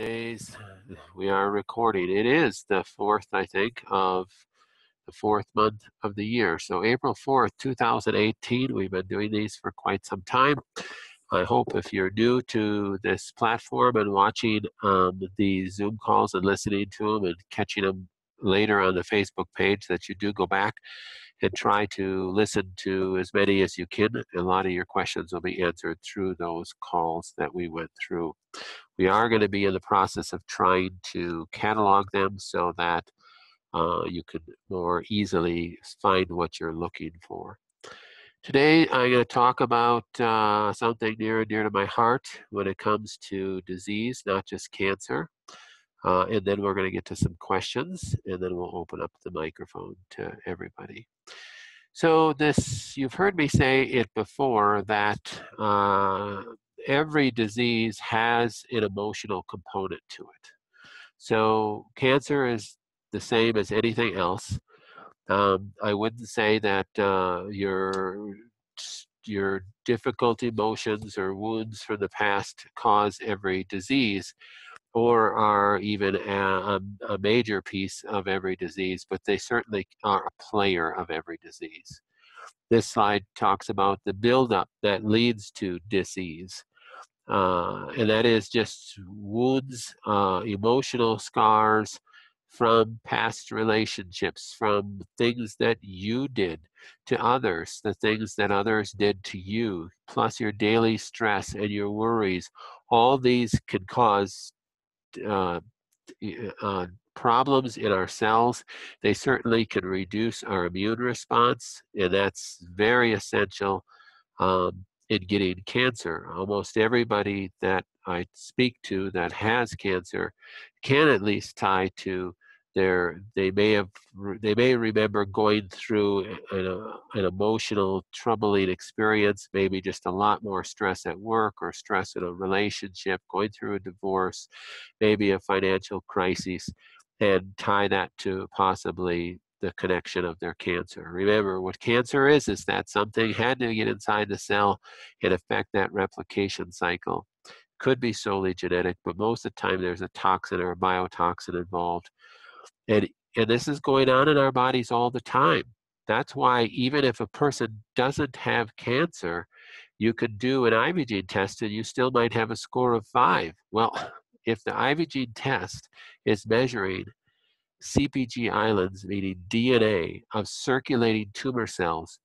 days we are recording. It is the 4th, I think, of the 4th month of the year. So April 4th, 2018, we've been doing these for quite some time. I hope if you're new to this platform and watching the Zoom calls and listening to them and catching them later on the Facebook page, that you do go back and try to listen to as many as you can. A lot of your questions will be answered through those calls that we went through. We are going to be in the process of trying to catalog them so that you can more easily find what you're looking for. Today, I'm going to talk about something near and dear to my heart when it comes to disease, not just cancer. And then we're going to get to some questions, and then we'll open up the microphone to everybody. So you've heard me say it before, that every disease has an emotional component to it. So cancer is the same as anything else. I wouldn't say that your difficult emotions or wounds from the past cause every disease, or are even a major piece of every disease, but they certainly are a player of every disease. This slide talks about the buildup that leads to disease. And that is just wounds, emotional scars from past relationships, from things that you did to others, the things that others did to you, plus your daily stress and your worries. All these can cause problems in our cells. They certainly can reduce our immune response, and that's very essential in getting cancer. Almost everybody that I speak to that has cancer can at least tie to they may remember going through an emotional troubling experience, maybe just a lot more stress at work or stress in a relationship, going through a divorce, maybe a financial crisis, and tie that to possibly the connection of their cancer. Remember, what cancer is that something had to get inside the cell and affect that replication cycle. Could be solely genetic, but most of the time there's a toxin or a biotoxin involved. And this is going on in our bodies all the time. That's why even if a person doesn't have cancer, you could do an IV gene test and you still might have a score of 5. Well, if the IV gene test is measuring CpG islands, meaning DNA, of circulating tumor cells,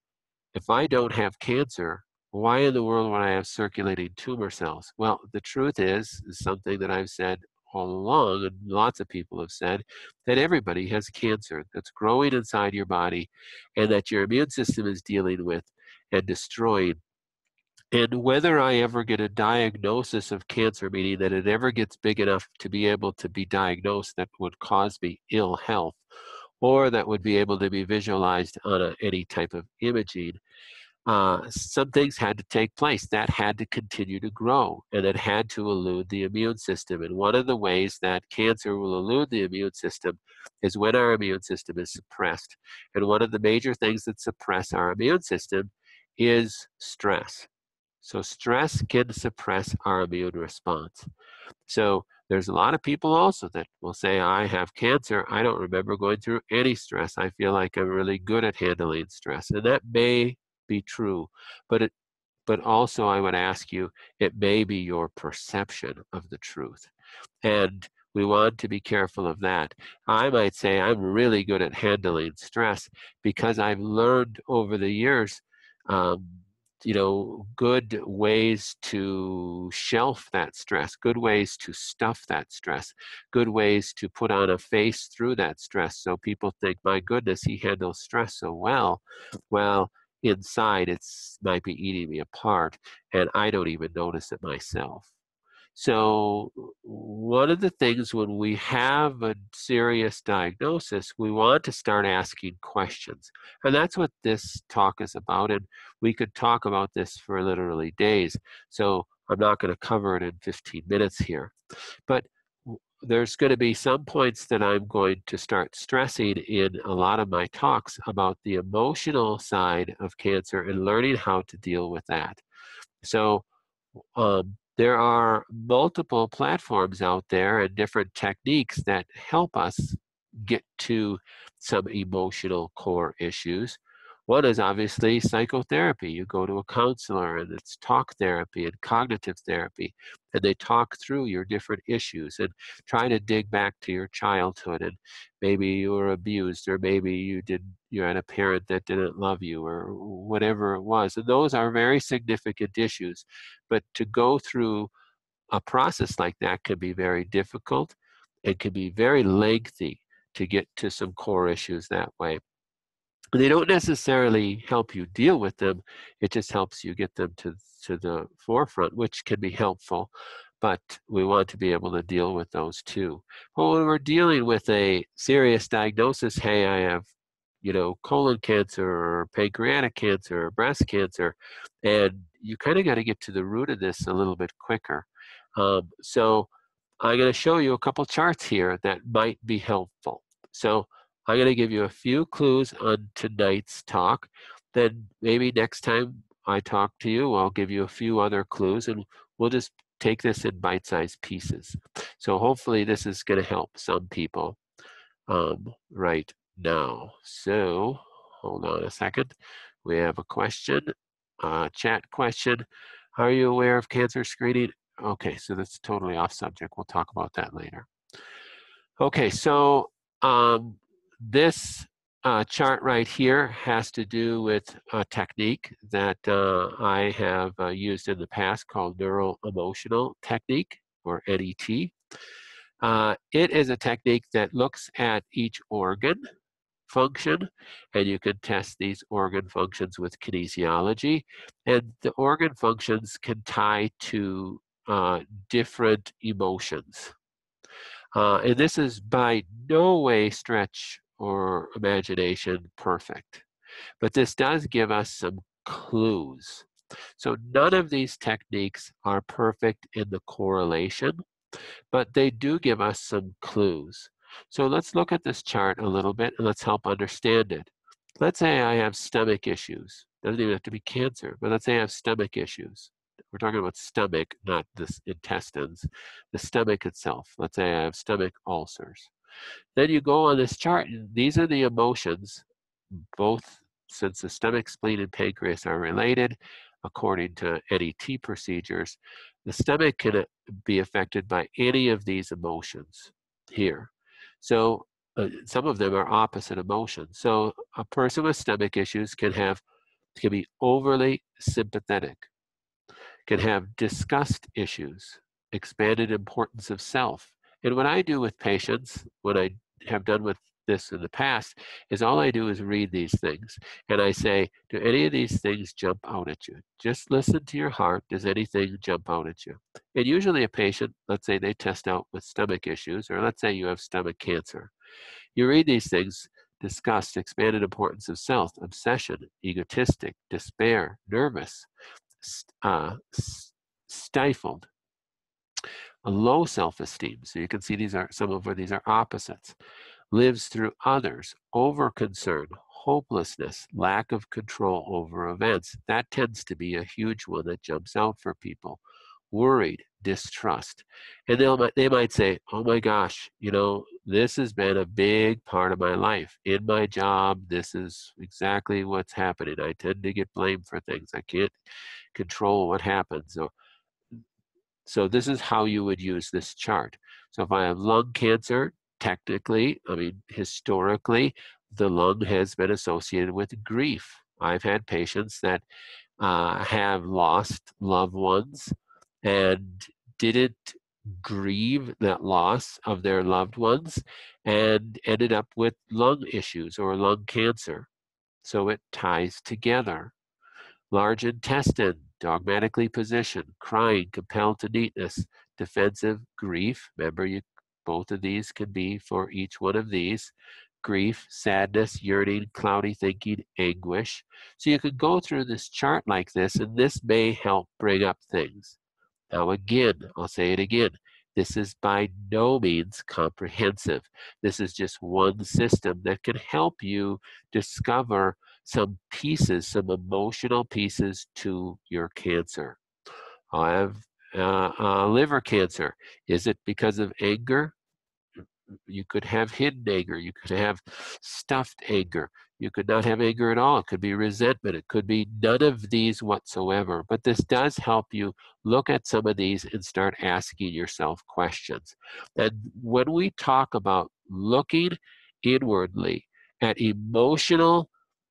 if I don't have cancer, why in the world would I have circulating tumor cells? Well, the truth is something that I've said all along, and lots of people have said, that everybody has cancer that's growing inside your body and that your immune system is dealing with and destroying. And whether I ever get a diagnosis of cancer, meaning that it ever gets big enough to be able to be diagnosed that would cause me ill health, or that would be able to be visualized on any type of imaging, some things had to take place. That had to continue to grow, and it had to elude the immune system. And one of the ways that cancer will elude the immune system is when our immune system is suppressed. And one of the major things that suppress our immune system is stress. So stress can suppress our immune response. So there's a lot of people also that will say, I have cancer. I don't remember going through any stress. I feel like I'm really good at handling stress. And that may be true, but also I would ask you, it may be your perception of the truth. And we want to be careful of that. I might say I'm really good at handling stress because I've learned over the years good ways to shelf that stress, good ways to stuff that stress, good ways to put on a face through that stress so people think, my goodness, he handles stress so well. Well, inside it might be eating me apart, and I don't even notice it myself. So one of the things when we have a serious diagnosis, we want to start asking questions. And that's what this talk is about. And we could talk about this for literally days. So I'm not going to cover it in 15 minutes here. But there's going to be some points that I'm going to start stressing in a lot of my talks about the emotional side of cancer and learning how to deal with that. So there are multiple platforms out there and different techniques that help us get to some emotional core issues. One is obviously psychotherapy. You go to a counselor and it's talk therapy and cognitive therapy, and they talk through your different issues and try to dig back to your childhood, and maybe you were abused, or maybe you had a parent that didn't love you, or whatever it was. And those are very significant issues. But to go through a process like that can be very difficult and can be very lengthy to get to some core issues that way. They don't necessarily help you deal with them, it just helps you get them to the forefront, which can be helpful, but we want to be able to deal with those too. But when we're dealing with a serious diagnosis, hey, I have, colon cancer or pancreatic cancer or breast cancer, and you kind of got to get to the root of this a little bit quicker. So I'm going to show you a couple charts here that might be helpful. So I'm going to give you a few clues on tonight's talk. Then maybe next time I talk to you, I'll give you a few other clues, and we'll just take this in bite-sized pieces. So hopefully this is going to help some people right now. So hold on a second. We have a question, chat question. Are you aware of cancer screening? Okay, so that's totally off subject. We'll talk about that later. Okay, so this chart right here has to do with a technique that I have used in the past called Neuro Emotional Technique, or NET. It is a technique that looks at each organ function, and you can test these organ functions with kinesiology, and the organ functions can tie to different emotions. And this is by no way, stretch or imagination, perfect, but this does give us some clues. So none of these techniques are perfect in the correlation, but they do give us some clues. So let's look at this chart a little bit and let's help understand it. Let's say I have stomach issues. Doesn't even have to be cancer, but let's say I have stomach issues. We're talking about stomach, not the intestines, the stomach itself. Let's say I have stomach ulcers. Then you go on this chart, and these are the emotions, both, since the stomach, spleen, and pancreas are related, according to NET procedures, the stomach can be affected by any of these emotions here. So some of them are opposite emotions. So a person with stomach issues can be overly sympathetic, can have disgust issues, expanded importance of self. And what I do with patients, what I have done with this in the past, is all I do is read these things. And I say, do any of these things jump out at you? Just listen to your heart. Does anything jump out at you? And usually a patient, let's say they test out with stomach issues, or let's say you have stomach cancer. You read these things: disgust, expanded importance of self, obsession, egotistic, despair, nervous, stifled, a low self-esteem. So you can see these are some of where these are opposites. Lives through others, over concern, hopelessness, lack of control over events. That tends to be a huge one that jumps out for people. Worried, distrust. And they might say, oh my gosh, this has been a big part of my life. In my job, this is exactly what's happening. I tend to get blamed for things. I can't control what happens. So this is how you would use this chart. So if I have lung cancer, technically, historically, the lung has been associated with grief. I've had patients that have lost loved ones and didn't grieve that loss of their loved ones and ended up with lung issues or lung cancer. So it ties together. Large intestine, dogmatically positioned, crying, compelled to neatness, defensive, grief. Remember, both of these can be for each one of these. Grief, sadness, yearning, cloudy thinking, anguish. So you could go through this chart like this, and this may help bring up things. Now again, I'll say it again, this is by no means comprehensive. This is just one system that can help you discover some pieces, some emotional pieces to your cancer. liver cancer. Is it because of anger? You could have hidden anger. You could have stuffed anger. You could not have anger at all. It could be resentment. It could be none of these whatsoever. But this does help you look at some of these and start asking yourself questions. And when we talk about looking inwardly at emotional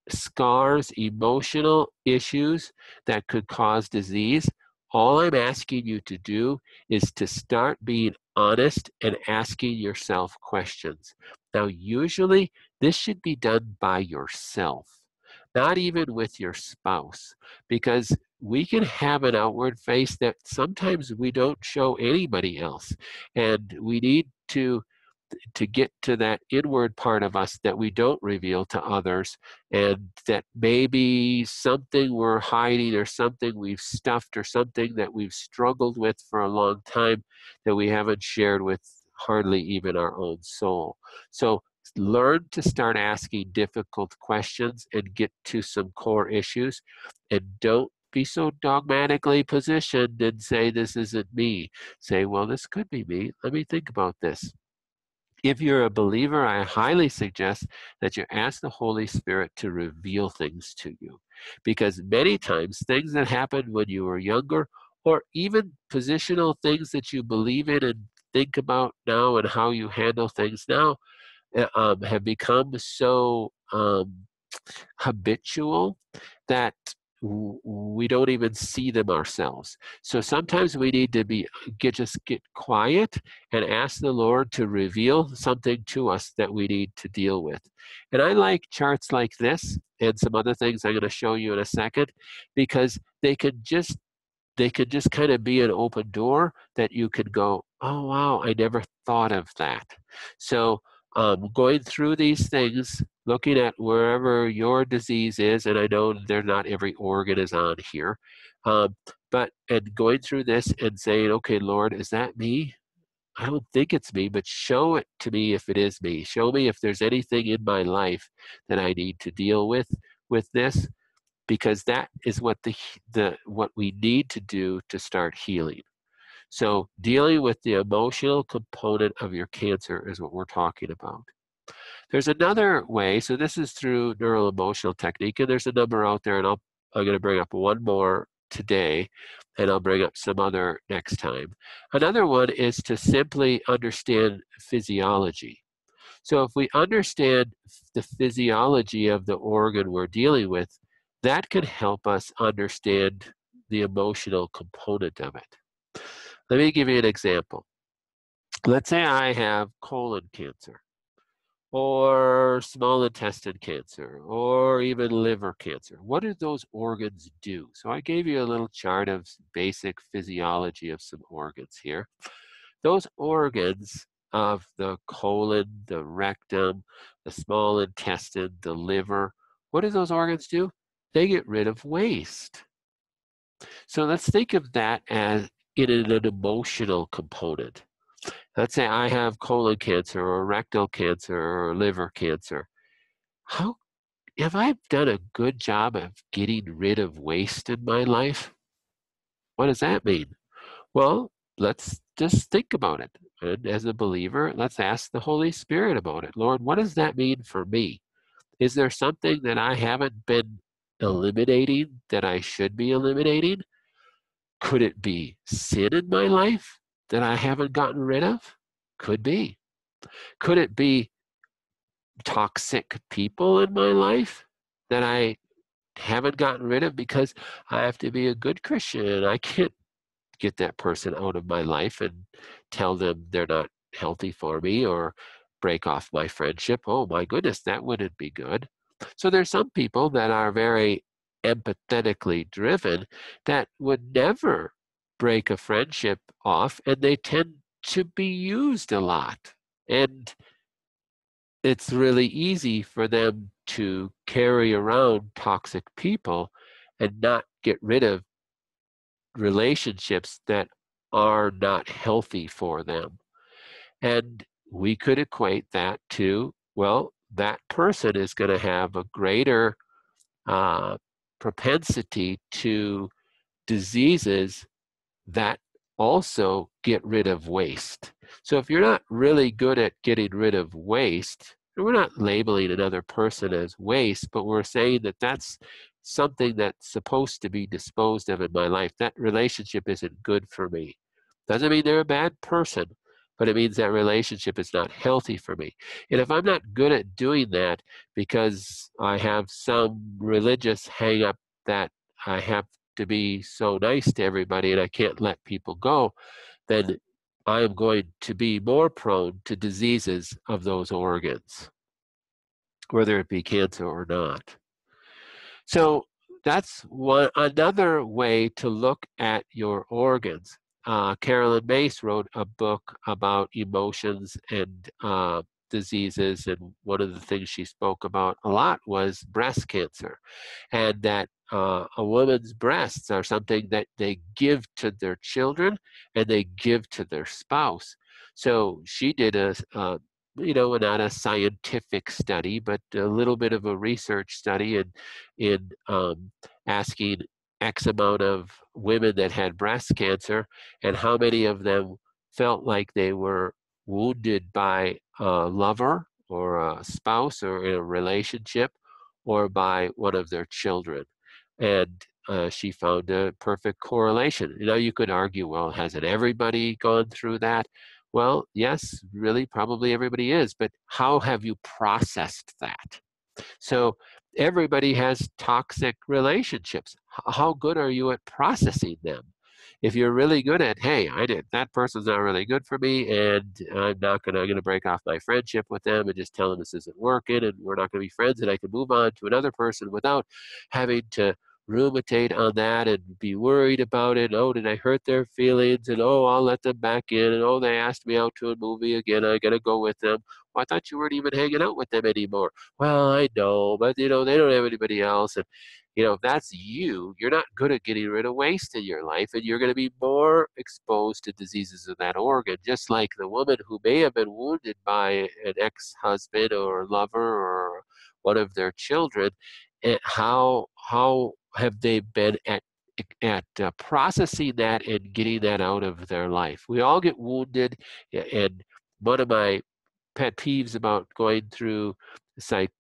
scars, emotional issues that could cause disease, all I'm asking you to do is to start being honest and asking yourself questions. Now, usually this should be done by yourself, not even with your spouse, because we can have an outward face that sometimes we don't show anybody else. And we need to get to that inward part of us that we don't reveal to others, and that maybe something we're hiding or something we've stuffed or something that we've struggled with for a long time that we haven't shared with hardly even our own soul. So learn to start asking difficult questions and get to some core issues, and don't be so dogmatically positioned and say, this isn't me. Say, well, this could be me. Let me think about this. If you're a believer, I highly suggest that you ask the Holy Spirit to reveal things to you. Because many times, things that happened when you were younger, or even positional things that you believe in and think about now and how you handle things now, have become so habitual that we don't even see them ourselves. So sometimes we need to just get quiet and ask the Lord to reveal something to us that we need to deal with. And I like charts like this and some other things I'm going to show you in a second, because they could just kind of be an open door that you could go, oh wow, I never thought of that. So going through these things, looking at wherever your disease is, and I know they're not every organ is on here, but going through this and saying, okay, Lord, is that me? I don't think it's me, but show it to me if it is me. Show me if there's anything in my life that I need to deal with this, because that is what what we need to do to start healing. So dealing with the emotional component of your cancer is what we're talking about. There's another way, so this is through neural emotional technique, and there's a number out there, and I'm going to bring up one more today, and I'll bring up some other next time. Another one is to simply understand physiology. So if we understand the physiology of the organ we're dealing with, that can help us understand the emotional component of it. Let me give you an example. Let's say I have colon cancer, or small intestine cancer, or even liver cancer. What do those organs do? So I gave you a little chart of basic physiology of some organs here. Those organs of the colon, the rectum, the small intestine, the liver, what do those organs do? They get rid of waste. So let's think of that as in an emotional component. Let's say I have colon cancer or rectal cancer or liver cancer. How have I done a good job of getting rid of waste in my life? What does that mean? Well, let's just think about it. And as a believer, let's ask the Holy Spirit about it. Lord, what does that mean for me? Is there something that I haven't been eliminating that I should be eliminating? Could it be sin in my life that I haven't gotten rid of? Could be. Could it be toxic people in my life that I haven't gotten rid of because I have to be a good Christian and I can't get that person out of my life and tell them they're not healthy for me, or break off my friendship? Oh my goodness, that wouldn't be good. So there's some people that are very empathetically driven that would never break a friendship off, and they tend to be used a lot. And it's really easy for them to carry around toxic people and not get rid of relationships that are not healthy for them. And we could equate that to, well, that person is going to have a greater propensity to diseases that also get rid of waste. So if you're not really good at getting rid of waste, and we're not labeling another person as waste, but we're saying that that's something that's supposed to be disposed of in my life. That relationship isn't good for me. Doesn't mean they're a bad person, but it means that relationship is not healthy for me. And if I'm not good at doing that because I have some religious hang up that I have to be so nice to everybody and I can't let people go, then I am going to be more prone to diseases of those organs, whether it be cancer or not. So that's another way to look at your organs. Carolyn Mace wrote a book about emotions and diseases, and one of the things she spoke about a lot was breast cancer, and that a woman's breasts are something that they give to their children and they give to their spouse. So she did not a scientific study, but a little bit of a research study in asking X amount of women that had breast cancer and how many of them felt like they were wounded by a lover or a spouse or in a relationship or by one of their children. And she found a perfect correlation. You know, you could argue, well, hasn't everybody gone through that? Well, yes, really, probably everybody is, but how have you processed that? So everybody has toxic relationships. How good are you at processing them? If you're really good at, hey, that person's not really good for me, and I'm gonna break off my friendship with them and just tell them this isn't working, and we're not gonna be friends, and I can move on to another person without having to ruminate on that and be worried about it. Oh, did I hurt their feelings? And oh, I'll let them back in. And oh, they asked me out to a movie again. I gotta go with them. Well, I thought you weren't even hanging out with them anymore. Well, I know, but they don't have anybody else. And if that's you, you're not good at getting rid of waste in your life, and you're going to be more exposed to diseases of that organ, just like the woman who may have been wounded by an ex-husband or lover or one of their children. And how have they been at processing that and getting that out of their life? We all get wounded, and one of my pet peeves about going through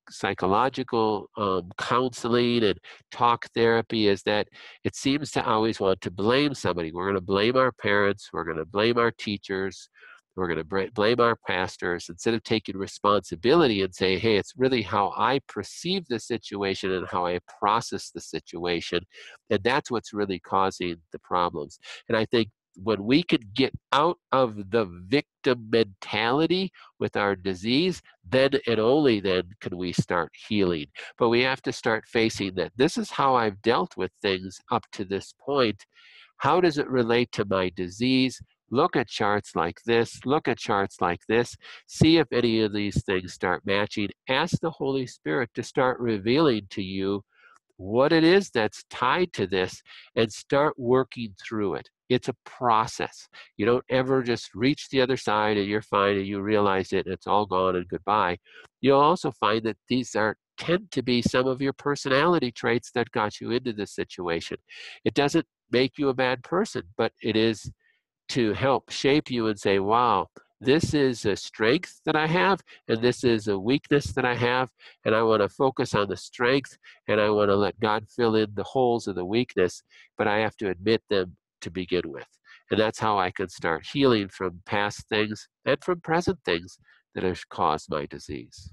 psychological counseling and talk therapy is that it seems to always want to blame somebody. We're going to blame our parents, we're going to blame our teachers, we're going to blame our pastors, instead of taking responsibility and say, hey, it's really how I perceive the situation and how I process the situation, and that's what's really causing the problems. And I think when we could get out of the victim mentality with our disease, then and only then can we start healing. But we have to start facing that this is how I've dealt with things up to this point. How does it relate to my disease? Look at charts like this, look at charts like this, see if any of these things start matching. Ask the Holy Spirit to start revealing to you what it is that's tied to this and start working through it. It's a process. You don't ever just reach the other side and you're fine and you realize it and it's all gone and goodbye. You'll also find that these tend to be some of your personality traits that got you into this situation. It doesn't make you a bad person, but it is to help shape you and say, wow, this is a strength that I have, and this is a weakness that I have, and I want to focus on the strength, and I want to let God fill in the holes of the weakness, but I have to admit them to begin with. And that's how I can start healing from past things and from present things that have caused my disease.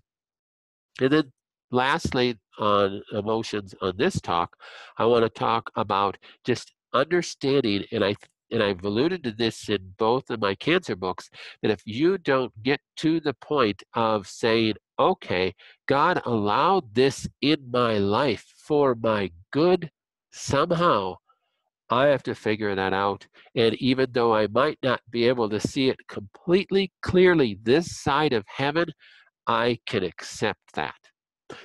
And then lastly, on emotions on this talk, I want to talk about just understanding, and I've alluded to this in both of my cancer books, that if you don't get to the point of saying, okay, God allowed this in my life for my good somehow, I have to figure that out. And even though I might not be able to see it completely clearly this side of heaven, I can accept that.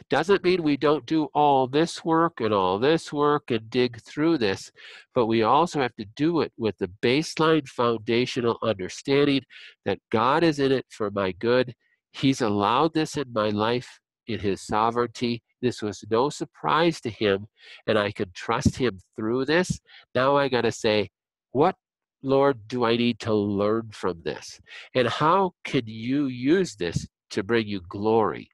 Doesn't mean we don't do all this work and dig through this, but we also have to do it with the baseline foundational understanding that God is in it for my good. He's allowed this in my life in His sovereignty. This was no surprise to Him, and I can trust Him through this. Now I got to say, what Lord, do I need to learn from this? And how can you use this to bring you glory?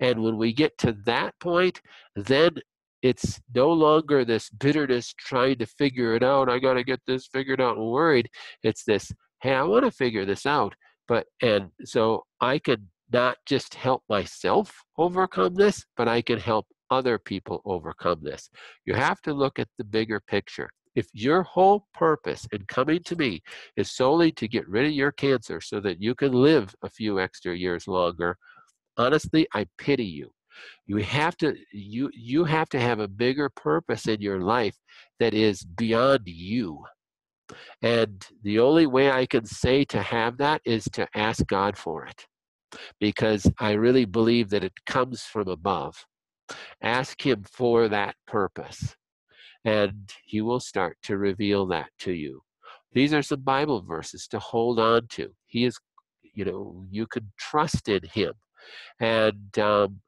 And when we get to that point, then it's no longer this bitterness trying to figure it out. I got to get this figured out and worried. It's this, hey, I want to figure this out. And so I can not just help myself overcome this, but I can help other people overcome this. You have to look at the bigger picture. If your whole purpose in coming to me is solely to get rid of your cancer so that you can live a few extra years longer, honestly, I pity you. You have to have a bigger purpose in your life that is beyond you. And the only way I can say to have that is to ask God for it, because I really believe that it comes from above. Ask him for that purpose, and he will start to reveal that to you. These are some Bible verses to hold on to. He is, you can trust in him. And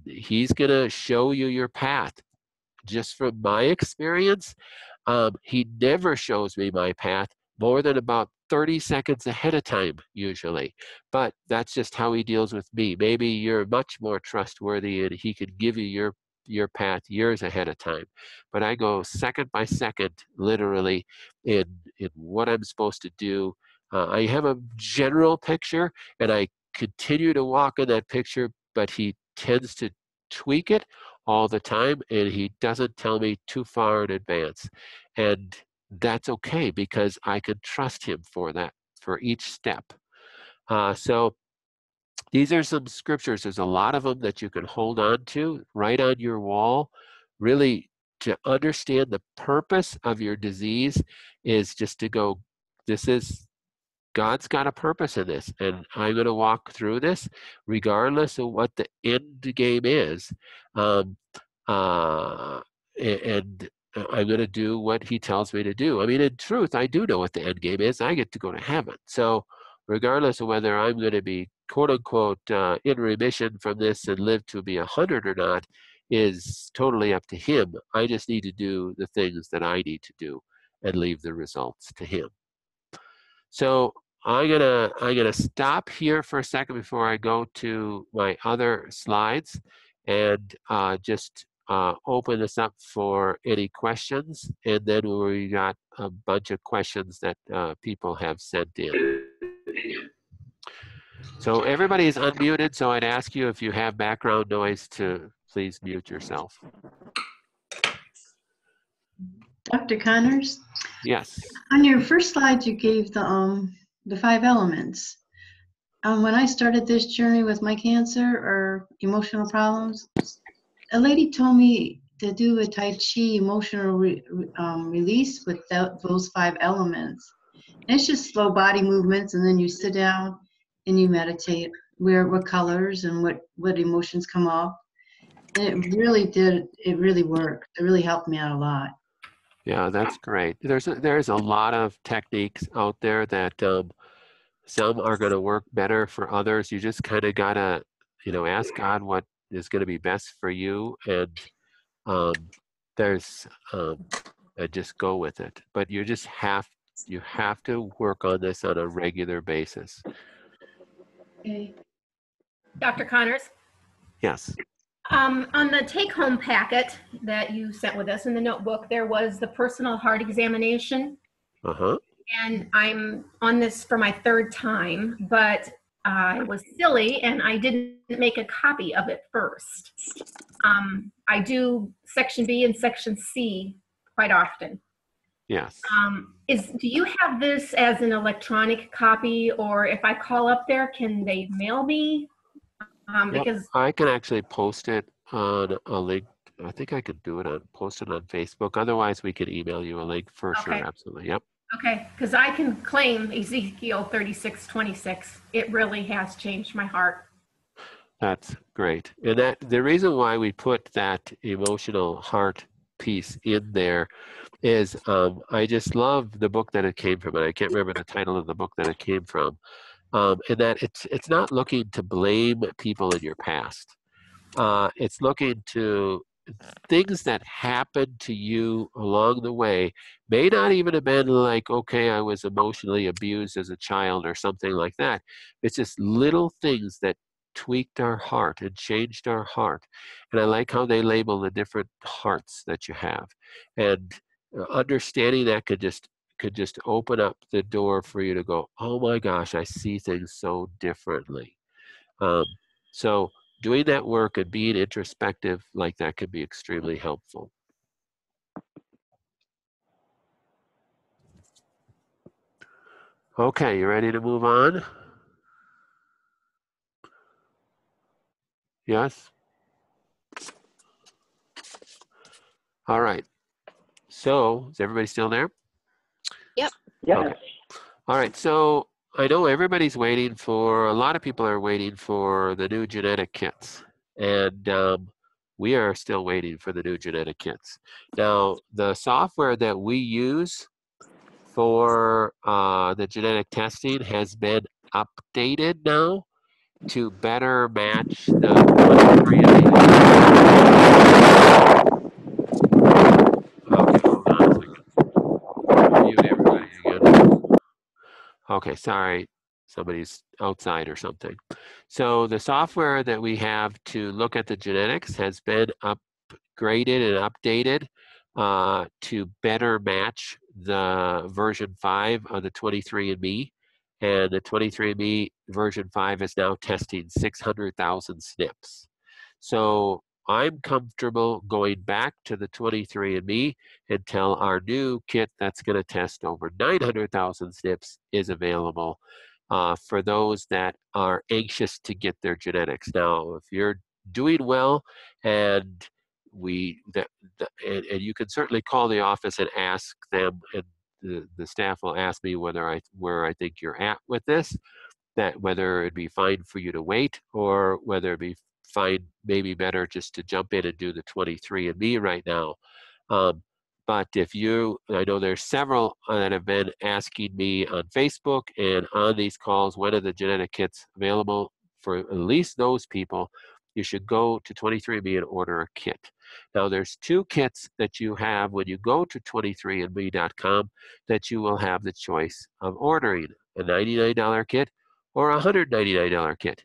he's going to show you your path. Just from my experience, he never shows me my path more than about 30 seconds ahead of time, usually. But that's just how he deals with me. Maybe you're much more trustworthy and he can give you your path years ahead of time. But I go second by second, literally, in what I'm supposed to do. I have a general picture, and I continue to walk in that picture, but he tends to tweak it all the time, and he doesn't tell me too far in advance. And that's okay, because I can trust him for that, for each step. So these are some scriptures. There's a lot of them that you can hold on to, right on your wall. Really, to understand the purpose of your disease is just to go, God's got a purpose in this, and I'm going to walk through this regardless of what the end game is. Um, and I'm going to do what he tells me to do. I mean, in truth, I do know what the end game is. I get to go to heaven. So regardless of whether I'm going to be, quote unquote, in remission from this and live to be 100 or not is totally up to him. I just need to do the things that I need to do and leave the results to him. So I'm gonna stop here for a second before I go to my other slides, and just open this up for any questions. And then we got a bunch of questions that people have sent in. So everybody is unmuted, so I'd ask you, if you have background noise, to please mute yourself. Dr. Connors? Yes. On your first slide, you gave the 5 elements. When I started this journey with my cancer or emotional problems, a lady told me to do a Tai Chi emotional release with those 5 elements. And it's just slow body movements, and then you sit down and you meditate what colors and what emotions come up. And it really worked. It really helped me out a lot. Yeah, that's great. There's a lot of techniques out there that some are going to work better for others. You just kind of gotta, ask God what is going to be best for you, and just go with it. But you have to work on this on a regular basis. Okay. Dr. Connors? Yes. On the take-home packet that you sent with us in the notebook, there was the personal heart examination. Uh-huh. And I'm on this for my 3rd time, but I was silly and I didn't make a copy of it first. I do section B and section C quite often. Yes. Do you have this as an electronic copy, or if I call up there, can they mail me? Because I can actually post it on a link. I think I could do it post it on Facebook. Otherwise, we could email you a link for sure. Absolutely. Yep. Okay, because I can claim Ezekiel 36:26. It really has changed my heart. That's great. And the reason why we put that emotional heart piece in there is I just love the book that it came from, and I can't remember the title of the book that it came from. And that it's not looking to blame people in your past. It's looking to things that happened to you along the way may not even have been like, okay, I was emotionally abused as a child or something like that. It's just little things that tweaked our heart and changed our heart. And I like how they label the different hearts that you have. And understanding that could just open up the door for you to go, oh my gosh, I see things so differently. So doing that work and being introspective like that can be extremely helpful. Okay, you ready to move on? Yes? All right. So, is everybody still there? Yep. Okay. All right. So, I know everybody's waiting for, a lot of people are waiting for the new genetic kits. And we are still waiting for the new genetic kits. Now, the software that we use for the genetic testing has been updated now to better match the 23andMe. Okay, hold on a second. Mute everybody again. Okay, sorry, somebody's outside or something. So the software that we have to look at the genetics has been upgraded and updated to better match the version 5 of the 23andMe. And the 23andMe version 5 is now testing 600,000 SNPs. So I'm comfortable going back to the 23andMe until our new kit that's going to test over 900,000 SNPs is available for those that are anxious to get their genetics. Now, if you're doing well and and you can certainly call the office and ask them, and the staff will ask me where I think you're at with this, that whether it'd be fine for you to wait or whether it'd be fine, maybe better just to jump in and do the 23andMe right now. But I know there's several that have been asking me on Facebook and on these calls, when are the genetic kits available for at least those people? You should go to 23andMe and order a kit. Now there's two kits that you have when you go to 23andMe.com that you will have the choice of ordering, a $99 kit or a $199 kit.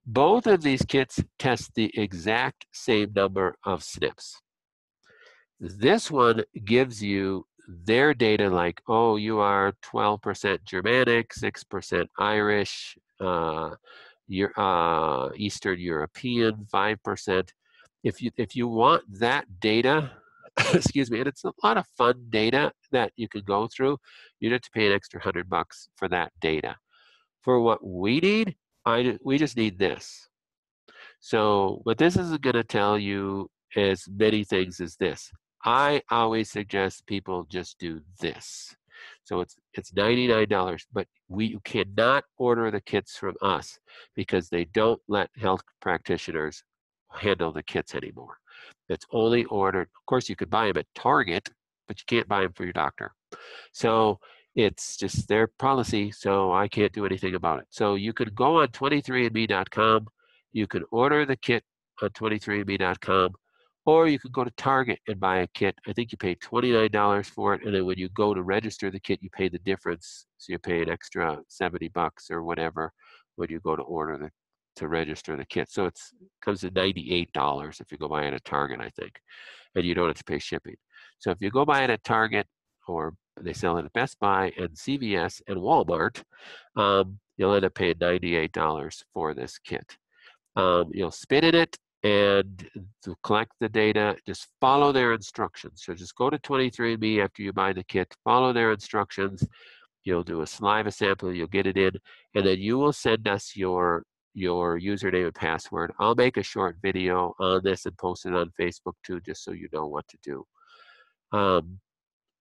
Both of these kits test the exact same number of SNPs. This one gives you their data like, oh, you are 12% Germanic, 6% Irish, Eastern European, 5%. If you want that data, excuse me, and it's a lot of fun data that you can go through, you'd have to pay an extra $100 for that data. For what we need, we just need this. So what this isn't going to tell you as many things as this. I always suggest people just do this. So it's $99, but you cannot order the kits from us because they don't let health practitioners handle the kits anymore. It's only ordered. Of course, you could buy them at Target, but you can't buy them for your doctor. So it's just their policy, so I can't do anything about it. So you could go on 23andMe.com, you can order the kit on 23andMe.com, or you could go to Target and buy a kit. I think you pay $29 for it, and then when you go to register the kit, you pay the difference. So you pay an extra $70 or whatever when you go to register the kit. So it comes to $98 if you go buy it at Target, I think, and you don't have to pay shipping. So if you go buy it at Target, or they sell it at Best Buy and CVS and Walmart, you'll end up paying $98 for this kit. You'll spin in it and to collect the data, just follow their instructions. So just go to 23andMe after you buy the kit, follow their instructions. You'll do a saliva sample, you'll get it in, and then you will send us your username and password. I'll make a short video on this and post it on Facebook too, just so you know what to do.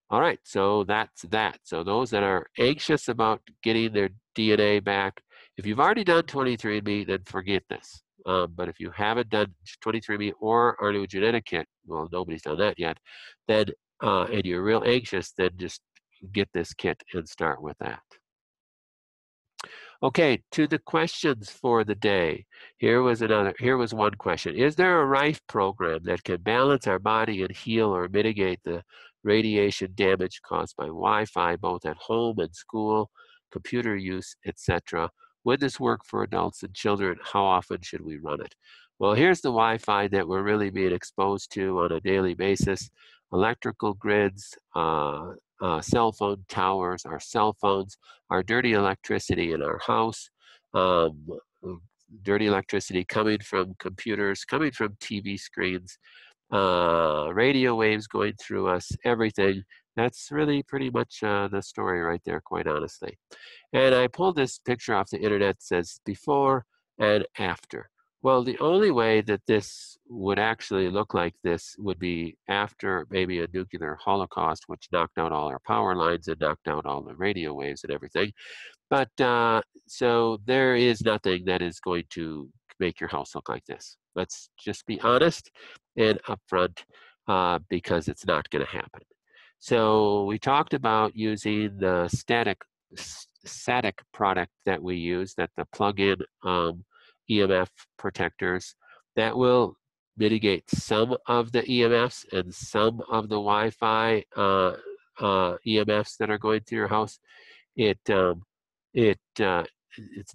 All right, so that's that. So those that are anxious about getting their DNA back, if you've already done 23andMe, then forget this. But if you haven't done 23andMe or our new genetic kit, well, nobody's done that yet, then and you're real anxious, then just get this kit and start with that. Okay, to the questions for the day. Here was one question. Is there a Rife program that can balance our body and heal or mitigate the radiation damage caused by Wi-Fi, both at home and school, computer use, etc.? Would this work for adults and children? How often should we run it? Well, here's the Wi-Fi that we're really being exposed to on a daily basis. Electrical grids, cell phone towers, our cell phones, our dirty electricity in our house, um, dirty electricity coming from computers, coming from TV screens, radio waves going through us, everything. That's really pretty much the story right there, quite honestly. And I pulled this picture off the internet that says before and after. Well, the only way that this would actually look like this would be after maybe a nuclear holocaust, which knocked out all our power lines and knocked out all the radio waves and everything. But so there is nothing that is going to make your house look like this. Let's just be honest and upfront because it's not going to happen. So we talked about using the static product that we use, that the plug-in EMF protectors that will mitigate some of the EMFs and some of the Wi-Fi EMFs that are going through your house. It's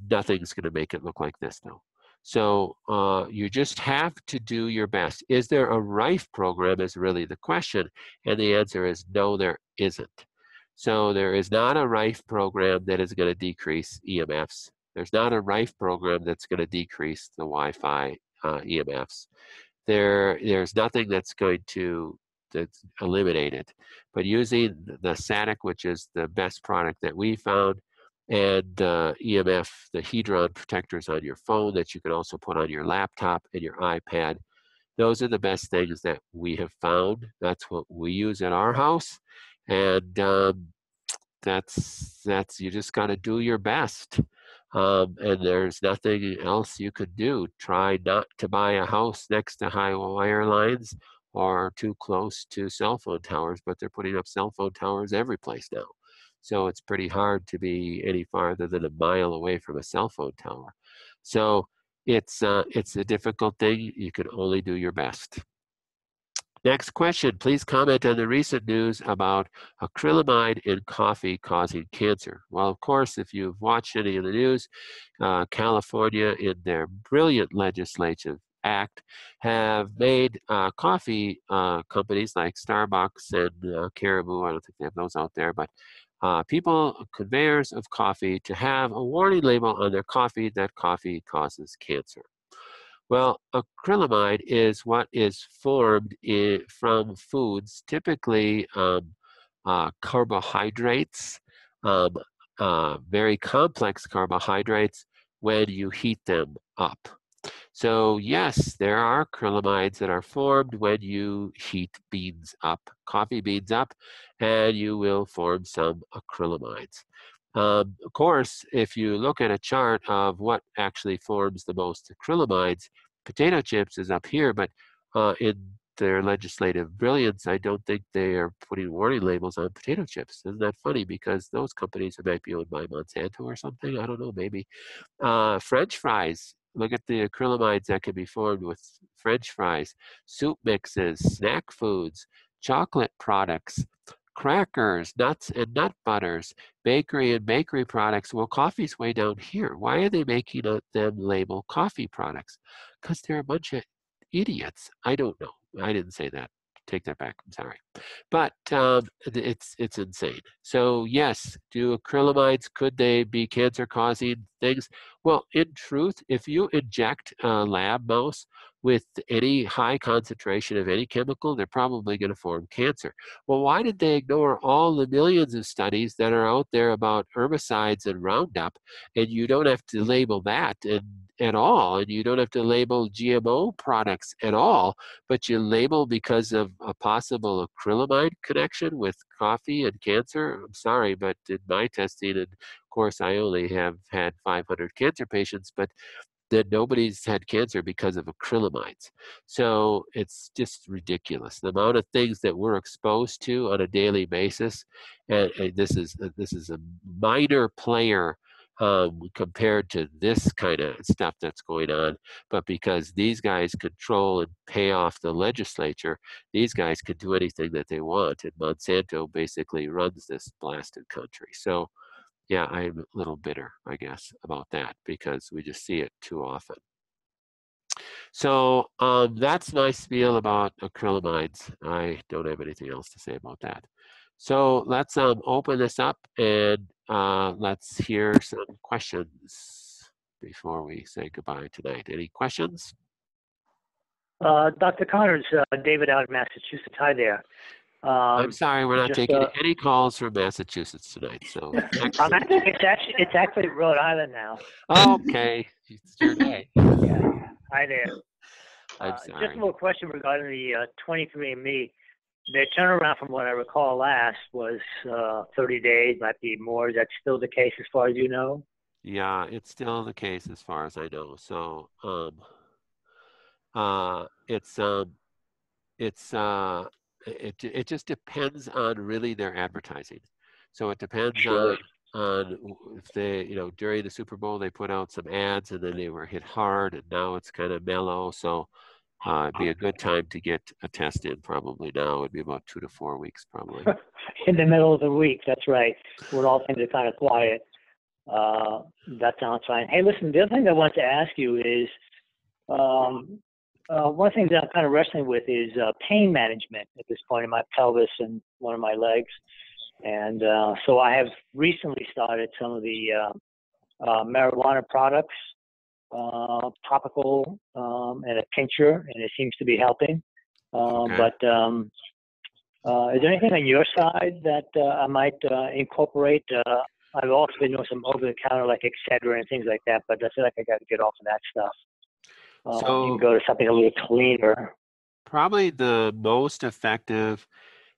nothing's going to make it look like this though. So you just have to do your best. Is there a Rife program is really the question, and the answer is no, there isn't. So there is not a Rife program that is going to decrease EMFs. There's not a Rife program that's going to decrease the Wi-Fi EMFs. There's nothing that's going to eliminate it. But using the static, which is the best product that we found, and EMF, the Hedron protectors on your phone that you can also put on your laptop and your iPad, those are the best things that we have found. That's what we use at our house. And that's you just got to do your best. And there's nothing else you could do. Try not to buy a house next to high wire lines or too close to cell phone towers, but they're putting up cell phone towers every place now. So it's pretty hard to be any farther than a mile away from a cell phone tower. So it's a difficult thing. You can only do your best. Next question, please comment on the recent news about acrylamide in coffee causing cancer. Well, of course, if you've watched any of the news, California, in their brilliant legislative act, have made coffee companies like Starbucks and Caribou, I don't think they have those out there, but conveyors of coffee, to have a warning label on their coffee that coffee causes cancer. Well, acrylamide is what is formed from foods, typically carbohydrates, very complex carbohydrates, when you heat them up. So yes, there are acrylamides that are formed when you heat beans up, coffee beans up, and you will form some acrylamides. Of course, if you look at a chart of what actually forms the most acrylamides, potato chips is up here, but in their legislative brilliance, I don't think they are putting warning labels on potato chips. Isn't that funny? Because those companies might be owned by Monsanto or something. I don't know, maybe. French fries. Look at the acrylamides that can be formed with French fries, soup mixes, snack foods, chocolate products, crackers, nuts and nut butters, bakery and bakery products. Well, coffee's way down here. Why are they making them label coffee products? Because they're a bunch of idiots. I don't know. I didn't say that. Take that back. I'm sorry. But it's insane. So yes, do acrylamides, could they be cancer-causing things? Well, in truth, if you inject a lab mouse with any high concentration of any chemical, they're probably going to form cancer. Well, why did they ignore all the millions of studies that are out there about herbicides and Roundup, and you don't have to label that at all, and you don't have to label GMO products at all, but you label because of a possible acrylamide connection with coffee and cancer? I'm sorry, but in my testing, and of course I only have had 500 cancer patients, but that nobody's had cancer because of acrylamides. So it's just ridiculous. The amount of things that we're exposed to on a daily basis, and this is a minor player compared to this kind of stuff that's going on. But because these guys control and pay off the legislature, these guys can do anything that they want. And Monsanto basically runs this blasted country. So yeah, I'm a little bitter, I guess, about that because we just see it too often. So that's my spiel about acrylamides. I don't have anything else to say about that. So let's open this up and let's hear some questions before we say goodbye tonight. Any questions? Dr. Connors, David out of Massachusetts. Hi there. I'm sorry, we're not taking any calls from Massachusetts tonight. So it's actually Rhode Island now. Okay, it's your day. Yeah. Hi there. I'm sorry. Just a little question regarding the 23andMe. The turnaround, from what I recall last, was 30 days, might be more. Is that still the case as far as you know? Yeah, it's still the case as far as I know. So it just depends on really their advertising. So it depends Sure. on if they, during the Super Bowl they put out some ads and then they were hit hard, and now it's kind of mellow. So it'd be a good time to get a test in probably now. It'd be about 2 to 4 weeks probably. In the middle of the week, that's right, when all things are kind of quiet. That sounds fine. Hey, listen, the other thing I want to ask you is, one of the things that I'm kind of wrestling with is pain management at this point in my pelvis and one of my legs. And so I have recently started some of the marijuana products, topical and a tincture, and it seems to be helping. Okay. But is there anything on your side that I might incorporate? I've also been doing some over-the-counter, like Excedrin and things like that, but I feel like I got to get off of that stuff. So you can go to something a little cleaner. probably the most effective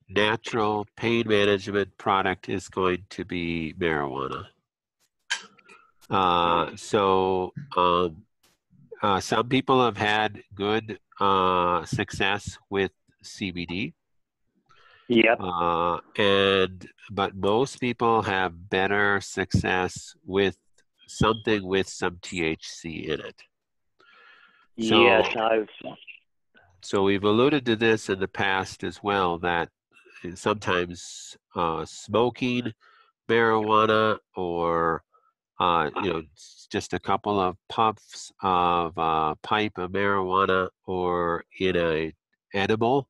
natural pain management product is going to be marijuana. Some people have had good success with CBD. Yep. But most people have better success with something with some THC in it. Yes, So we've alluded to this in the past as well, that sometimes smoking marijuana or just a couple of puffs of pipe of marijuana or in a edible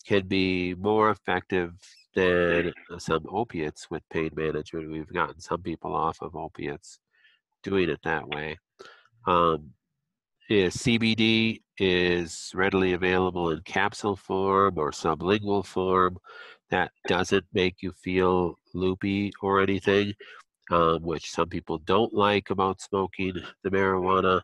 can be more effective than some opiates with pain management. We've gotten some people off of opiates doing it that way. CBD is readily available in capsule form or sublingual form. That doesn't make you feel loopy or anything, which some people don't like about smoking the marijuana.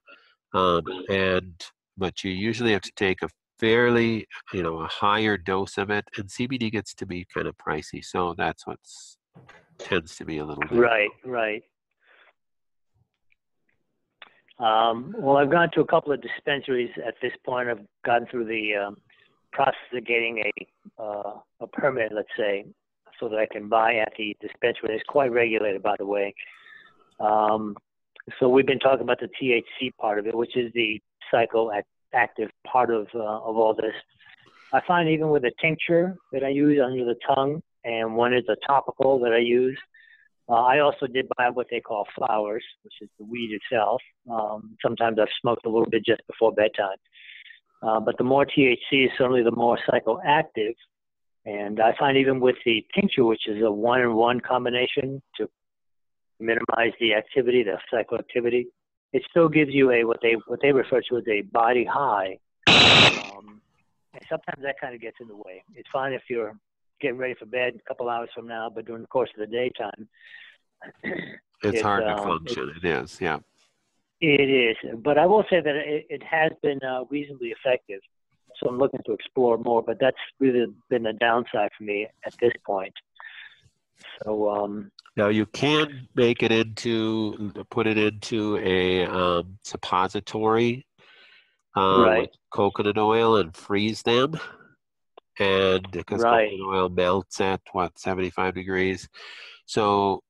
But you usually have to take a fairly, a higher dose of it, and CBD gets to be kind of pricey. So that's what tends to be a little bit. Right. Well, I've gone to a couple of dispensaries at this point. I've gone through the process of getting a permit, let's say, so that I can buy at the dispensary. It's quite regulated, by the way. So we've been talking about the THC part of it, which is the psychoactive part of all this. I find even with a tincture that I use under the tongue, and one is a topical that I use. I also did buy what they call flowers, which is the weed itself. Sometimes I've smoked a little bit just before bedtime. But the more THC is certainly the more psychoactive. And I find even with the tincture, which is a 1-in-1 combination to minimize the activity, the psychoactivity, it still gives you what they refer to as a body high. And sometimes that kind of gets in the way. It's fine if you're getting ready for bed a couple hours from now, but during the course of the daytime, it's hard to function. It is, yeah. It is, but I will say that it has been reasonably effective. So I'm looking to explore more, but that's really been the downside for me at this point. So now you can put it into a suppository with coconut oil and freeze them. And because coconut oil melts at 75 degrees. So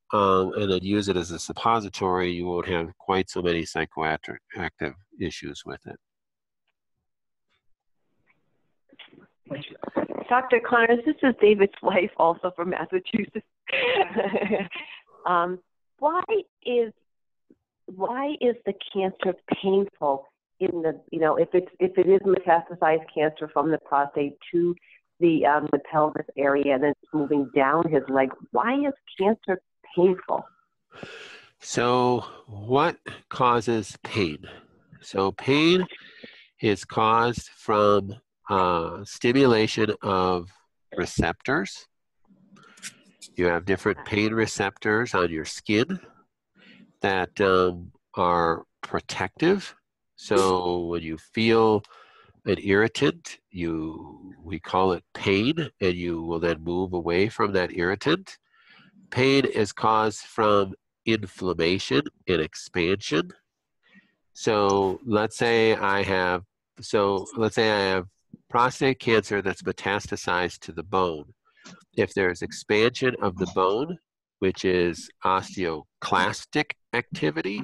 and then use it as a suppository, you won't have quite so many psychoactive issues with it. Dr. Connors, this is David's wife, also from Massachusetts. Why is the cancer painful in the, if it is metastasized cancer from the prostate to the pelvis area and it's moving down his leg? Why is cancer painful? So what causes pain? So pain is caused from stimulation of receptors. You have different pain receptors on your skin that are protective. So when you feel an irritant, we call it pain, and you will then move away from that irritant. Pain is caused from inflammation and expansion. So let's say I have prostate cancer that's metastasized to the bone. If there's expansion of the bone, which is osteoclastic activity,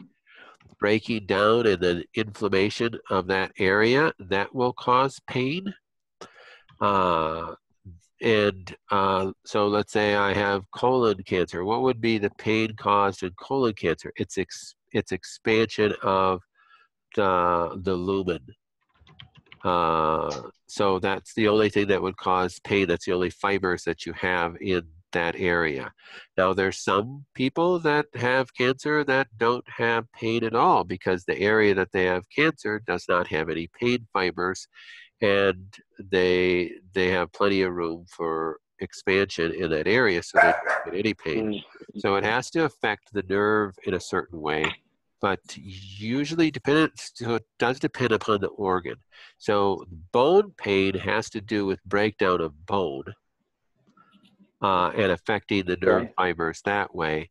breaking down and then inflammation of that area, that will cause pain. So let's say I have colon cancer. What would be the pain caused in colon cancer? It's expansion of the lumen. So that's the only thing that would cause pain. That's the only fibers that you have in that area. Now there's some people that have cancer that don't have pain at all because the area that they have cancer does not have any pain fibers, and they have plenty of room for expansion in that area, so they don't get any pain. So it has to affect the nerve in a certain way, but usually so it does depend upon the organ. So bone pain has to do with breakdown of bone and affecting the nerve fibers that way.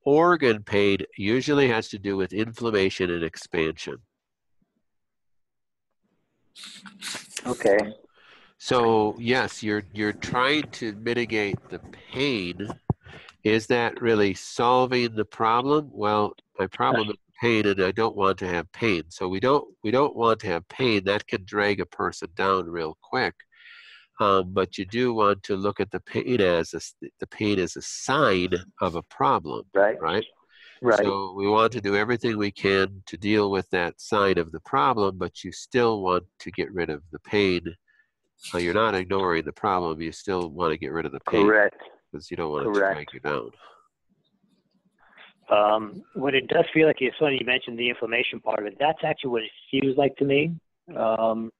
Organ pain usually has to do with inflammation and expansion. Okay. So yes, you're trying to mitigate the pain. Is that really solving the problem? Well, my problem is pain, and I don't want to have pain. So we don't want to have pain. That can drag a person down real quick. But you do want to look at the pain as a sign of a problem, Right. right? Right. So we want to do everything we can to deal with that sign of the problem, but you still want to get rid of the pain. You're not ignoring the problem. You still want to get rid of the pain. Correct. Because you don't want it to drag you down. What it does feel like, it's funny you mentioned the inflammation part of it. That's actually what it feels like to me. Even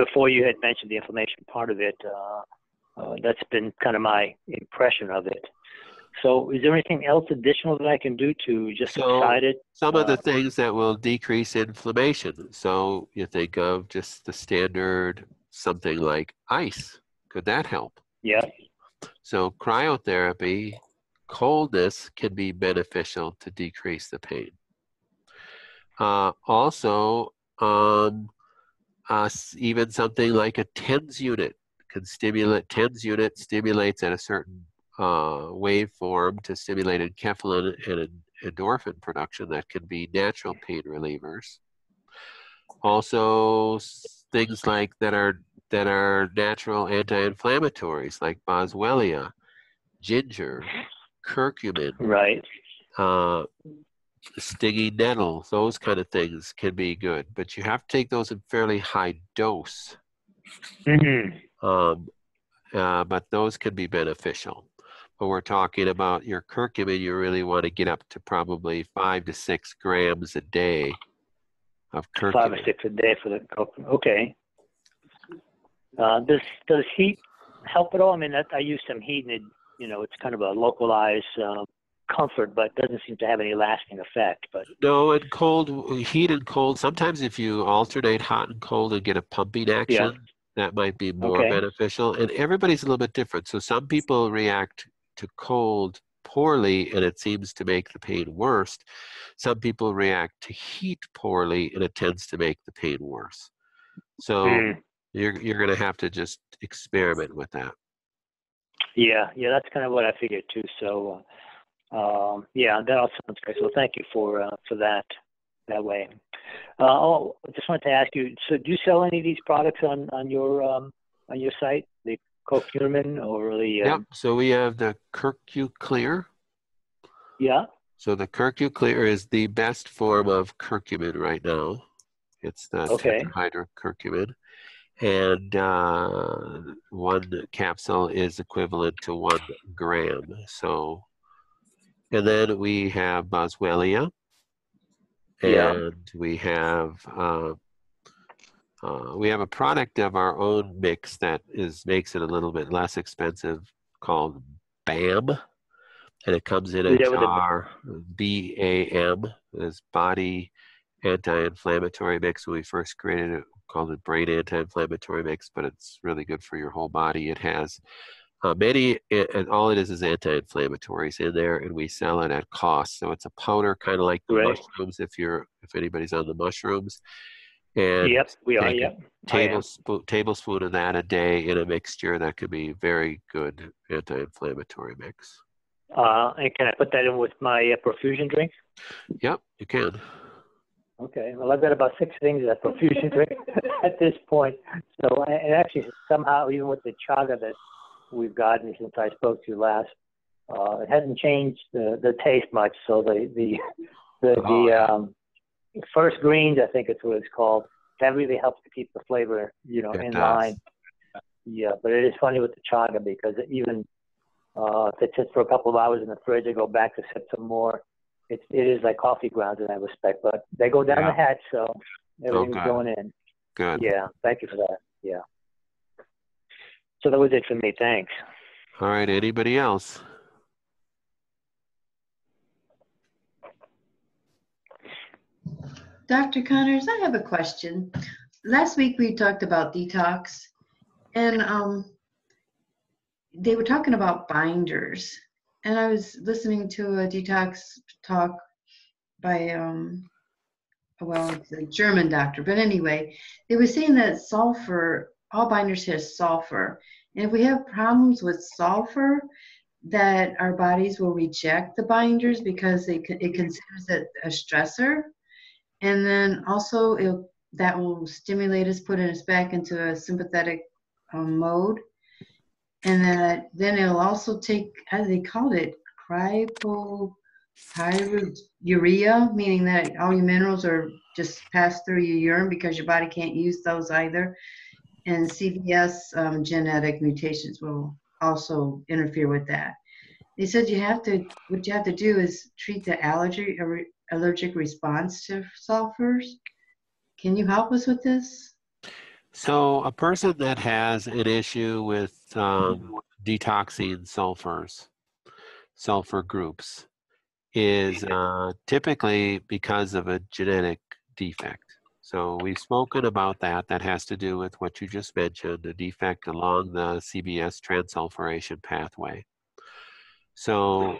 before you had mentioned the inflammation part of it, that's been kind of my impression of it. So is there anything else additional that I can do to just subside it? Some of the things that will decrease inflammation. So you think of just the standard, something like ice. Could that help? Yeah. So cryotherapy, coldness can be beneficial to decrease the pain. Also, even something like a TENS unit can stimulate. TENS unit stimulates at a certain waveform to stimulate enkephalin and endorphin production that can be natural pain relievers. Also, things like that are natural anti-inflammatories like boswellia, ginger, curcumin, right, stinging nettle, those kind of things can be good, but you have to take those in fairly high dose. But those can be beneficial. But we're talking about your curcumin, you really want to get up to probably 5 to 6 grams a day of curcumin. 5 or 6 a day for the okay. Does heat help at all? I mean, I use some heat, and it's kind of a localized comfort, but doesn't seem to have any lasting effect. But no, and heat and cold. Sometimes if you alternate hot and cold and get a pumping action, that might be more beneficial. And everybody's a little bit different. So some people react to cold poorly, and it seems to make the pain worse. Some people react to heat poorly, and it tends to make the pain worse. So you're going to have to just experiment with that. Yeah, that's kind of what I figured too. So, yeah, that all sounds great. So thank you for that way. I just wanted to ask you. So, do you sell any of these products on your site, the curcumin or the? Yep. So we have the Clear. Yeah. So the Clear is the best form of curcumin right now. It's the Okay. tetrahydrocurcumin. And one capsule is equivalent to 1 gram. So, and then we have Boswellia, Yeah. and we have a product of our own mix that makes it a little bit less expensive called BAM, and it comes in a Is that what the? jar. BAM is Body Anti-Inflammatory Mix. When we first created it, called it Brain Anti-Inflammatory Mix, but it's really good for your whole body. It has many, and all it is anti-inflammatories in there, and we sell it at cost. So it's a powder, kind of like the Right. mushrooms, if anybody's on the mushrooms. And Yep, we are. take Yep, a tablespoon of that a day in a mixture. That could be very good anti-inflammatory mix. And can I put that in with my perfusion drink? Yep, you can. Okay. Well, I've got about 6 things in that perfusion drink at this point. So, and actually, somehow, even with the chaga that we've gotten since I spoke to you last, it hasn't changed the taste much. So the first greens, I think it's what it's called, that really helps to keep the flavor, in line. Yeah, but it is funny with the chaga because even if it sits for a couple of hours in the fridge, I go back to sip some more. It is like coffee grounds in that respect, but they go down the hatch, so everything's going in. Good. Yeah, thank you for that. Yeah. So that was it for me. Thanks. All right. Anybody else? Dr. Connors, I have a question. Last week we talked about detox, and they were talking about binders. And I was listening to a detox talk by, it's a German doctor. But anyway, they were saying that sulfur, all binders have sulfur. And if we have problems with sulfur, that our bodies will reject the binders because it considers it a stressor. And then also that will stimulate us, put us back into a sympathetic mode. And then it'll also take, as they called it, cryopyruria, meaning that all your minerals are just passed through your urine because your body can't use those either. And CVS genetic mutations will also interfere with that. They said what you have to do is treat the allergic response to sulfurs. Can you help us with this? So a person that has an issue with detoxing sulfur groups, is typically because of a genetic defect. So we've spoken about that. That has to do with what you just mentioned, a defect along the CBS transsulfuration pathway. So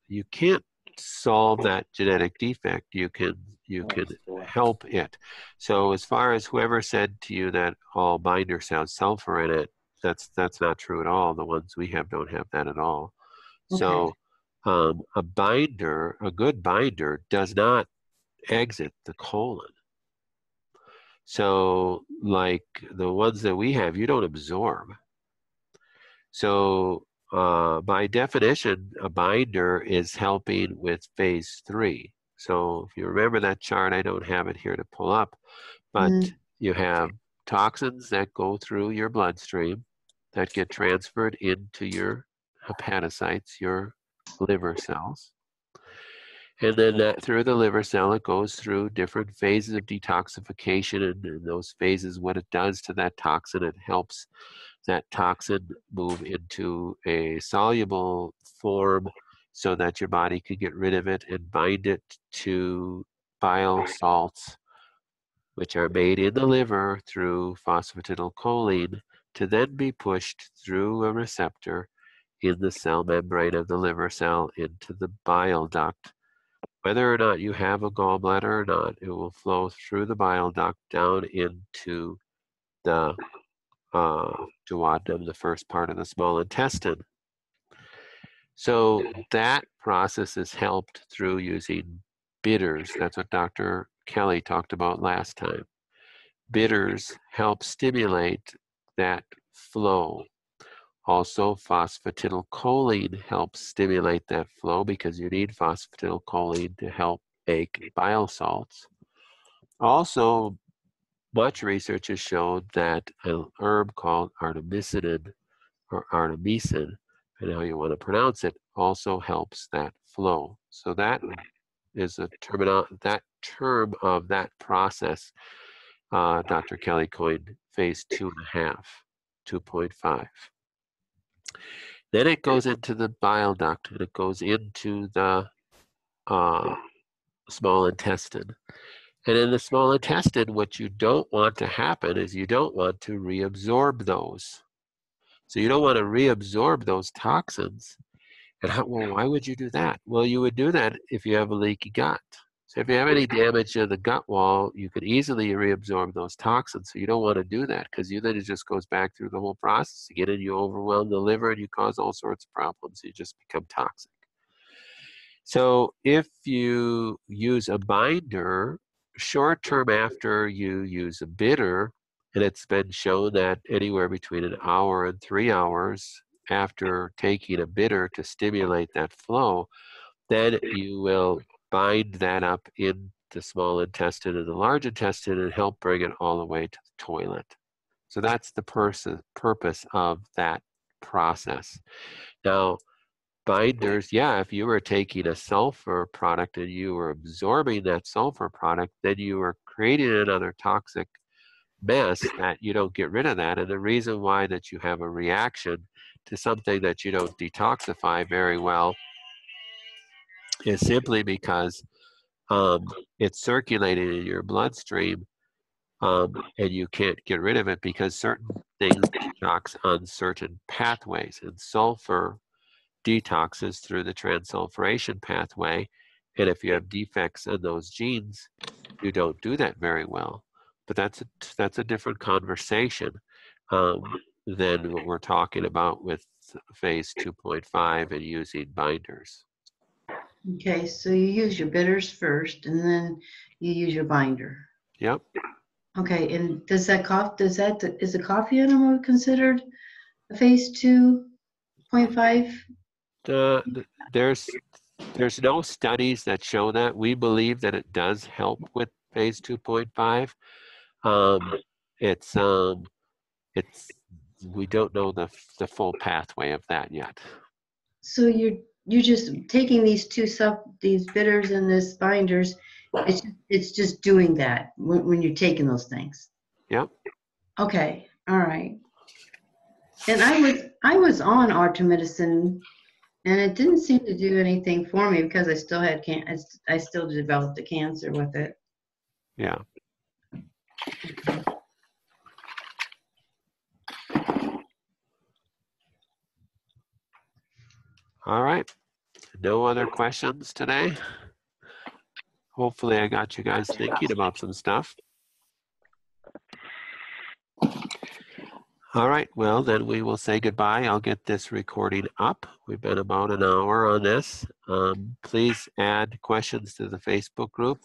you can't solve that genetic defect. You can help it. So as far as whoever said to you that all binders have sulfur in it, that's not true at all. The ones we have don't have that at all. Okay. So a good binder does not exit the colon. So like the ones that we have, you don't absorb. So by definition, a binder is helping with phase 3. So if you remember that chart, I don't have it here to pull up, but you have toxins that go through your bloodstream that get transferred into your hepatocytes, your liver cells. And then that through the liver cell, it goes through different phases of detoxification. And in those phases, what it does to that toxin, it helps that toxin move into a soluble form so that your body can get rid of it and bind it to bile salts, which are made in the liver through phosphatidylcholine, to then be pushed through a receptor in the cell membrane of the liver cell into the bile duct. Whether or not you have a gallbladder or not, it will flow through the bile duct down into the duodenum, the first part of the small intestine. So that process is helped through using bitters. That's what Dr. Kelly talked about last time. Bitters help stimulate that flow. Also, phosphatidylcholine helps stimulate that flow because you need phosphatidylcholine to help make bile salts. Also, much research has showed that an herb called artemisinin or artemisinin, and how you want to pronounce it, also helps that flow. So that is a that term of that process. Dr. Kelly coined phase 2.5, 2.5. Then it goes into the bile duct, and it goes into the small intestine. And in the small intestine, what you don't want to happen is you don't want to reabsorb those. So you don't want to reabsorb those toxins. And well, why would you do that? Well, you would do that if you have a leaky gut. So if you have any damage to the gut wall, you could easily reabsorb those toxins. So you don't want to do that because then it just goes back through the whole process again, and you overwhelm the liver and you cause all sorts of problems. You just become toxic. So if you use a binder, short term after you use a bitter, and it's been shown that anywhere between an hour and 3 hours after taking a bitter to stimulate that flow, then you will bind that up in the small intestine and the large intestine and help bring it all the way to the toilet. So that's the purpose of that process. Now, binders, yeah, if you were taking a sulfur product and you were absorbing that sulfur product, then you were creating another toxic mess that you don't get rid of that. And the reason why that you have a reaction to something that you don't detoxify very well is simply because it's circulating in your bloodstream and you can't get rid of it because certain things detox on certain pathways. And sulfur detoxes through the transsulfuration pathway. And if you have defects in those genes, you don't do that very well. But that's a different conversation than what we're talking about with phase 2.5 and using binders. Okay, so you use your bitters first, and then you use your binder. Yep. Okay, and is a coffee enema considered a phase 2.5? There's no studies that show that. We believe that it does help with phase 2.5. We don't know the full pathway of that yet. So you're just taking these these bitters and this binders. It's just doing that when you're taking those things. Yep. Okay. All right. And I was on artemisinin, and it didn't seem to do anything for me because I still had I still developed the cancer with it. Yeah. All right. No other questions today? Hopefully I got you guys thinking about some stuff. All right, well, then we will say goodbye. I'll get this recording up. We've been about an hour on this. Please add questions to the Facebook group.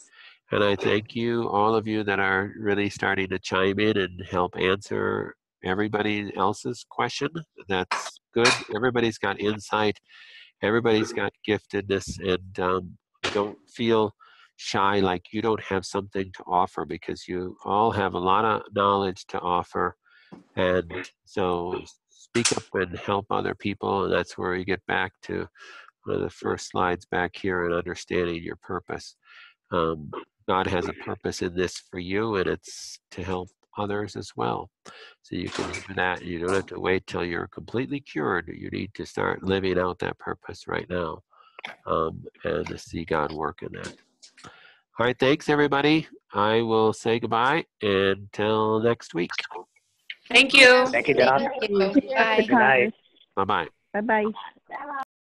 And I thank you, all of you that are really starting to chime in and help answer everybody else's question. That's good. Everybody's got insight. Everybody's got giftedness, and don't feel shy like you don't have something to offer, because you all have a lot of knowledge to offer. And so speak up and help other people, and that's where you get back to one of the first slides back here, and understanding your purpose. God has a purpose in this for you, and it's to help others as well. So you can do that. You don't have to wait till you're completely cured. You need to start living out that purpose right now, and to see God work in that. All right, thanks everybody. I will say goodbye until next week. Thank you. Thank you, Doc. Thank you. Bye. Good night. Bye-bye. Bye-bye.